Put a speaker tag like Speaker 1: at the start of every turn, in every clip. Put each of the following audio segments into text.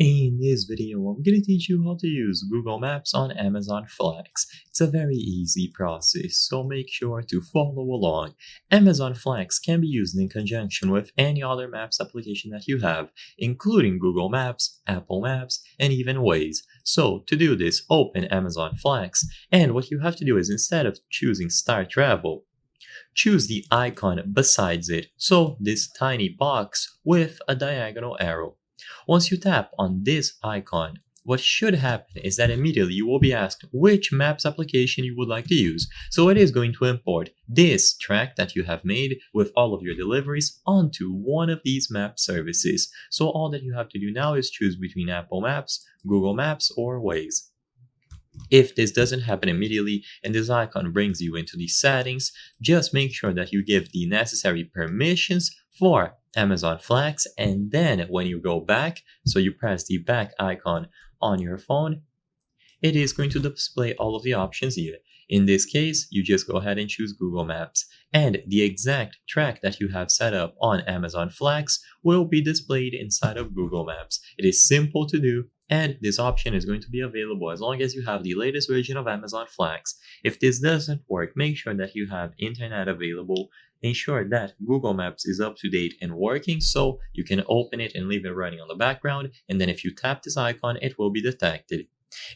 Speaker 1: In this video, I'm going to teach you how to use Google Maps on Amazon Flex. It's a very easy process, so make sure to follow along. Amazon Flex can be used in conjunction with any other Maps application that you have, including Google Maps, Apple Maps, and even Waze. So to do this, open Amazon Flex, and what you have to do is instead of choosing Start Travel, choose the icon besides it, so this tiny box with a diagonal arrow. Once you tap on this icon, what should happen is that immediately you will be asked which Maps application you would like to use. So it is going to import this track that you have made with all of your deliveries onto one of these map services. So all that you have to do now is choose between Apple Maps, Google Maps, or Waze. If this doesn't happen immediately and this icon brings you into the settings, just make sure that you give the necessary permissions for Amazon Flex, and then when you go back, so you press the back icon on your phone, it is going to display all of the options here. In this case, you just go ahead and choose Google Maps, and the exact track that you have set up on Amazon Flex will be displayed inside of Google Maps. It is simple to do, and this option is going to be available as long as you have the latest version of Amazon Flex. If this doesn't work, make sure that you have internet available. Ensure that Google Maps is up to date and working, so you can open it and leave it running on the background, and then if you tap this icon, it will be detected.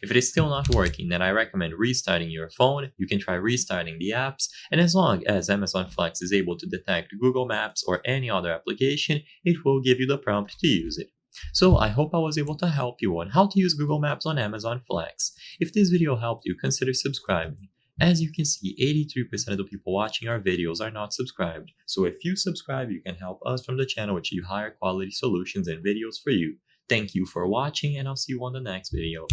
Speaker 1: If it is still not working, then I recommend restarting your phone. You can try restarting the apps, and as long as Amazon Flex is able to detect Google Maps or any other application, it will give you the prompt to use it. So I hope I was able to help you on how to use Google Maps on Amazon Flex. If this video helped you, consider subscribing. As you can see, 83% of the people watching our videos are not subscribed. So if you subscribe, you can help us from the channel achieve higher quality solutions and videos for you. Thank you for watching, and I'll see you on the next video.